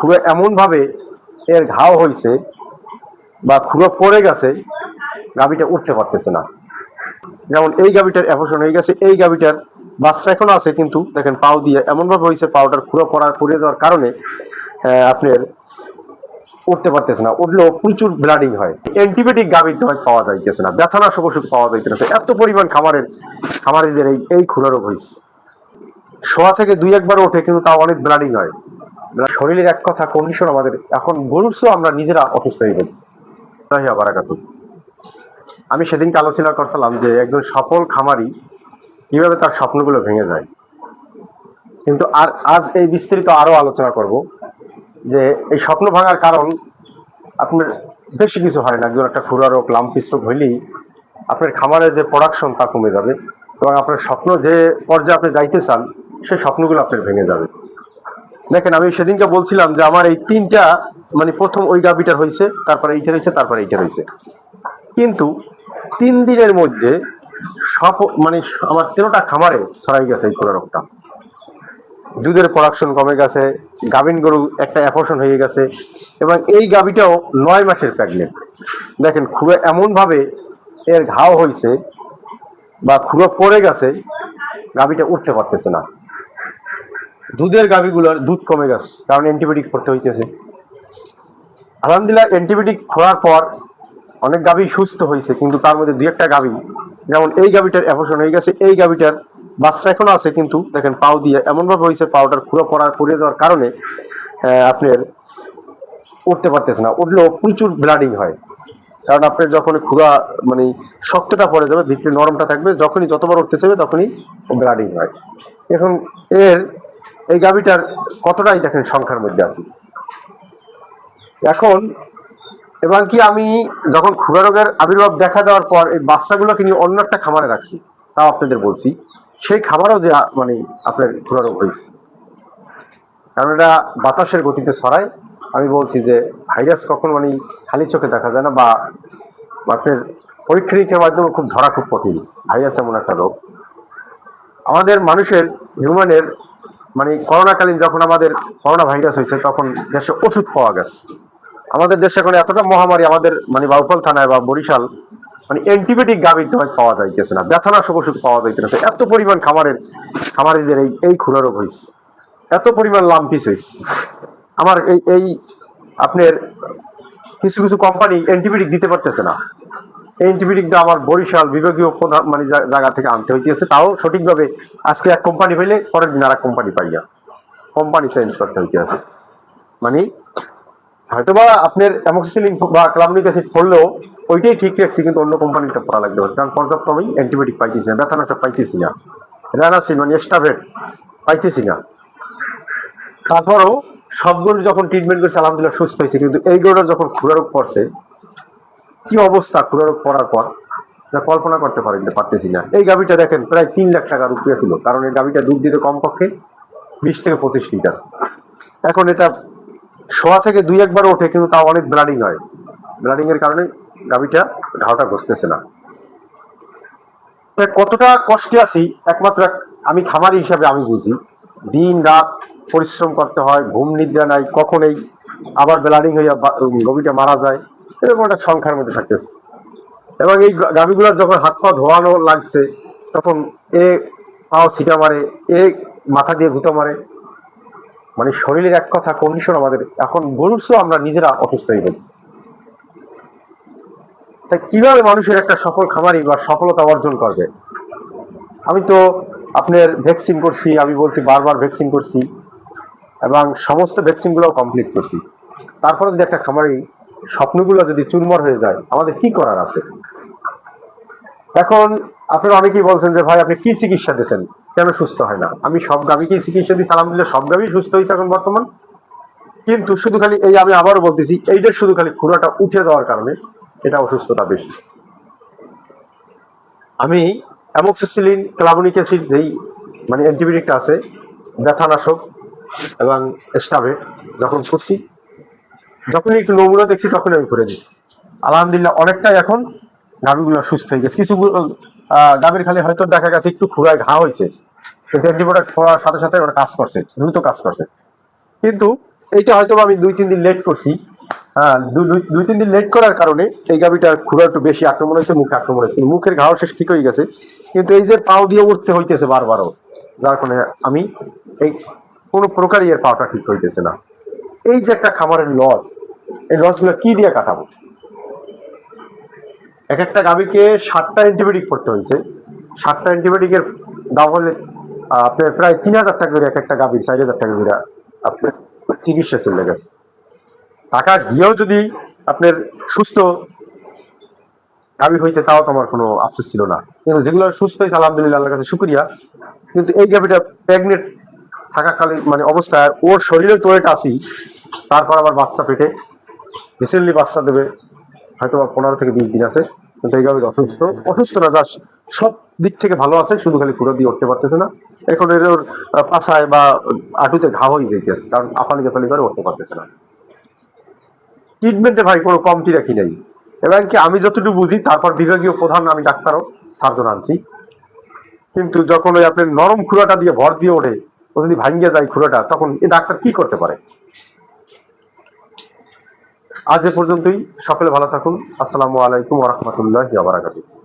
খুবই এমনভাবে এর ঘাও হয়েছে বা খুবই পড়ে গেছে, গাভীটা উঠতে পারতেছে না। যেমন এই গাভীটার অ্যাবর্শন হয়ে গেছে, এই গাভীটার বাচ্চা এখনো আছে, কিন্তু দেখেন পাও দিয়ে এমনভাবে হয়েছে, পাউডার খুঁড়ো পড়ে যাওয়ার কারণে আপনার উঠতে পারতেছে না। উঠলেও প্রচুর ব্লাডিং হয়। অ্যান্টিবায়োটিক গাভীর দোয়ায় পাওয়া যাইতেছে না, ব্যথানাশক ওষুধ পাওয়া যাইতেছে। এত পরিমাণ খামারিদের এই খুরা রোগ হয়েছে। শোয়া থেকে দুই একবার ওঠে, কিন্তু তাও অনেক ব্লাডিং হয়। শরীরের এক কথা কন্ডিশন আমাদের এখন গরুর চেয়েও আমরা নিজেরা অসুস্থ হয়ে গেছি। আমি সেদিনকে আলোচনা করছিলাম যে একজন সফল খামারি কিভাবে তার স্বপ্নগুলো ভেঙে যায়, কিন্তু আজ এই বিস্তারিত আরো আলোচনা করব যে এই স্বপ্ন ভাঙার কারণ আপনার বেশি কিছু হয় না। একজন একটা খুরা রোগ, লাম্পি স্ট্রোক হইলেই আপনার খামারের যে প্রোডাকশন তা কমে যাবে এবং আপনার স্বপ্ন যে পর্যায়ে আপনি যাইতে চান সেই স্বপ্নগুলো আপনার ভেঙে যাবে। দেখেন, আমি সেদিনকে বলছিলাম যে আমার এই তিনটা, মানে প্রথম ওই গাভীটার হয়েছে, তারপরে এইটার হয়েছে, তারপরে এইটার হয়েছে, কিন্তু 3 দিনের মধ্যে সব মানে আমার 13টা খামারে ছড়াই গেছে এই খুরা রোগটা। দুধের প্রোডাকশন কমে গেছে, গাভিন গরু একটা অ্যাবর্শন হয়ে গেছে এবং এই গাভীটাও 9 মাসের প্রেগনেন্ট। দেখেন, খুবই এমনভাবে এর ঘাও হয়েছে বা খুবই পড়ে গেছে, গাভীটা উঠতে পারতেছে না। দুধের গাভীগুলোর দুধ কমে গেছে, কারণ অ্যান্টিবায়োটিক করতে হইতেছে। আলহামদুলিল্লাহ, অ্যান্টিবায়োটিক খোয়ার পর অনেক গাভী সুস্থ হয়েছে, কিন্তু তার মধ্যে দুই একটা গাভী, যেমন এই গাভীটার অ্যাবর্শন হয়ে গেছে, এই গাভীটার বাচ্চা এখনো আছে, কিন্তু দেখেন পাও দিয়ে এমনভাবে হয়েছে, পাউডার খুঁড়ো পড়ে যাওয়ার কারণে আপনার উঠতে পারতেছে না। উঠলেও প্রচুর ব্লাডিং হয়, কারণ আপনার যখন খুঁড়া মানে শক্তটা পড়ে যাবে, ভিতরে নরমটা থাকবে, যখনই যতবার উঠতে চাইবে তখনই ব্লাডিং হয়। এখন এই গাভীটার কতটাই দেখেন সংখ্যার মধ্যে আছে এখন। এবং কি, আমি যখন খুরা রোগের আবির্ভাব দেখা দেওয়ার পর এই বাচ্চাগুলোকে নিয়ে অন্য একটা খামারে রাখছি, তাও আপনাদের বলছি, সেই খামারেও যে মানে আপনার খুরা রোগ হয়েছে, কারণ এটা বাতাসের গতিতে ছড়ায়। আমি বলছি যে ভাইরাস কখন মানে খালি চোখে দেখা যায় না, বা আপনার পরীক্ষা নিরীক্ষার মাধ্যমে খুব ধরা খুব কঠিন। ভাইরাস এমন একটা রোগ আমাদের মানুষের হিউম্যানের, মানে করোনাকালীন যখন আমাদের করোনা ভাইরাস হয়েছে, তখন দেশে ওষুধ পাওয়া গেছে। আমাদের দেশে এখন এতটা মহামারী, আমাদের মানে বাউফল থানায় বা বরিশাল, মানে অ্যান্টিবায়োটিক গাভীর দোয়ায় পাওয়া যাইতেছে না, ব্যথানাশক ওষুধ পাওয়া যাইতেছে। এত পরিমাণ খামারিদের এই খুরা রোগ হয়েছে, এত পরিমাণ লাম্পিস হয়েছে। আমার এই আপনার কিছু কিছু কোম্পানি অ্যান্টিবায়োটিক দিতে পারতেছে না। এই অ্যান্টিবায়োটিকটা আমার বরিশাল বিভাগীয় প্রধান মানে জায়গা থেকে আনতে হইতেছে, তাও সঠিকভাবে। আজকে এক কোম্পানি হইলে পরের দিন আর এক কোম্পানি পাই না, কোম্পানি চেঞ্জ করতে হইতেছে। মানে হয়তোবা আপনার অ্যামোক্সিসিলিন বা ক্লামনিক অ্যাসিড পড়লেও ওইটাই ঠিক রাখছি, কিন্তু অন্য কোম্পানিটা পড়া লাগবে, কারণ পর্যাপ্ত আমি অ্যান্টিবায়োটিক পাইতেছি না, ব্যথানাশক পাইতেছি না, রানাসিন মানে এস্টাভেট পাইতেছি না। তারপরও সব গরু যখন ট্রিটমেন্ট করছে আলহামদুলিল্লাহ সুস্থ হয়েছে, কিন্তু এই গরুটার যখন খুরা রোগ পড়ছে, কি অবস্থা খুরা রোগ পড়ার পর যা কল্পনা করতে পারতেছি না। এই গাভীটা দেখেন প্রায় 3 লাখ টাকার উপরে ছিল, কারণ এই গাভীটা দুধ দিতে কমপক্ষে 20 থেকে 25 লিটার। এখন এটা শোয়া থেকে দুই একবার ওঠে, কিন্তু তাও অনেক ব্লাডিং হয়। ব্লাডিং এর কারণে গাভীটা ঘাওটা ঘষতেছে না। কতটা কষ্টে আছি একমাত্র আমি খামারি হিসাবে আমি বুঝি। দিন রাত পরিশ্রম করতে হয়, ঘুম নিদ্রা নাই, কখন এই আবার ব্লাডিং হইয়া গাভীটা মারা যায়, এরকম একটা সংখ্যার মধ্যে থাকতেছে। এবং এই গাভীগুলোর যখন হাত পা ধোয়ানো লাগছে, তখন এ পাও ছিটা মারে, এ মাথা দিয়ে গুঁতো মারে। মানে শরীরের এক কথা কন্ডিশন আমাদের এখন গরুর চেয়েও আমরা নিজেরা অসুস্থ হয়ে গেছি। তাই কিভাবে মানুষের একটা সফল খামারি বা সফলতা অর্জন করবে? আমি তো আপনার ভ্যাকসিন করছি, আমি বলছি বারবার ভ্যাকসিন করছি এবং সমস্ত ভ্যাকসিনগুলো কমপ্লিট করছি। তারপরে যদি একটা খামারি স্বপ্নগুলো যদি চুরমার হয়ে যায়, আমাদের কি করার আছে? এখন আপনারা অনেকেই বলছেন যে ভাই আপনি কি চিকিৎসা দিয়েছেন, কেন সুস্থ হয় না? আমি সব গাভীকেই চিকিৎসা দিচ্ছি, আলহামদুলিল্লাহ সব গাভী সুস্থ হয়েছে এখন বর্তমান। কিন্তু শুধু খালি এই, আমি আবারও বলতেছি, এইটার শুধু খালি খুরাটা উঠে যাওয়ার কারণে এটা অসুস্থতা বেশি। আমি অ্যামোক্সিসিলিন ক্লাবনিক অ্যাসিড যেই মানে অ্যান্টিবায়োটিকটা আছে, ব্যথানাশক এবং স্টাভেট যখন করছি, যখনই একটু নমুনা দেখছি তখনই আমি করে দিচ্ছি। আলহামদুলিল্লাহ অনেকটাই এখন গাভীগুলো সুস্থ হয়ে গেছে। কিছু গাভীর খালি হয়তো দেখা গেছে একটু খুরায় ঘা হয়েছে, কিন্তু অ্যান্টিবায়োটিক খাওয়ার সাথে সাথে ওটা কাজ করছে, দ্রুত কাজ করছে। কিন্তু এইটা হয়তো আমি 2-3 দিন লেট করছি। হ্যাঁ, 2-3 দিন লেট করার কারণে এই গাভিটার খুরা একটু বেশি আক্রমণ হয়েছে, মুখে আক্রমণ হয়েছে, মুখের ঘাও শেষ ঠিক হয়ে গেছে, কিন্তু এই যে পাও দিয়ে উঠতে হইতেছে বারবারও, যার কারণে আমি এই কোনো প্রকারই এর পাওটা ঠিক হইতেছে না। এই যে একটা খামারের লস, এই লসগুলো কি দিয়ে কাটাবো? এক একটা গাভীকে 7টা অ্যান্টিবায়োটিক করতে হয়েছে। 7টা অ্যান্টিবায়োটিকের দাম হলে আপনার প্রায় 3,000 টাকা করে, এক একটা গাভীর 4,000 টাকা করে আপনার চিকিৎসা চলে গেছে। টাকা গিয়েও যদি আপনার সুস্থ গাভী হইতে, তাও তো আমার কোনো আফসোস ছিল না। কিন্তু যেগুলো সুস্থ হয়েছে আলহামদুলিল্লাহ, আল্লাহর কাছে শুকরিয়া। কিন্তু এই গাভীটা প্রেগনেন্ট থাকাকালীন মানে অবস্থায় ওর শরীরের তো ওয়েট আছি, তারপর আবার বাচ্চা পেটে রিসেন্টলি বাচ্চা দেবে, হয়তো 15 থেকে 20 দিন আছে। কিন্তু এই গাভীর অসুস্থ, অসুস্থ না, যা সব দিক থেকে ভালো আছে, শুধু খালি খুঁড়ো দিয়ে উঠতে পারতেছে না। এখন এর ওর পাছায় বা আঁটুতে ঘা হয়ে যাইতেছে, কারণ আপালি গাপালি করে উঠতে পারতেছে না। ট্রিটমেন্টে ভাই কোনো কমতি রাখি নাই। এবং কি আমি যতটুকু বুঝি, তারপর বিভাগীয় প্রধান আমি ডাক্তারও সার্জন আনছি, কিন্তু যখন ওই আপনার নরম খুঁড়াটা দিয়ে ভর দিয়ে ওঠে, ও যদি ভাঙ্গিয়ে যায় খুঁড়াটা, তখন এই ডাক্তার কি করতে পারে? আজ এ পর্যন্তই। সকলে ভালো থাকুন। আসসালামু আলাইকুম ওয়া রাহমাতুল্লাহি ওয়া বারাকাতুহু।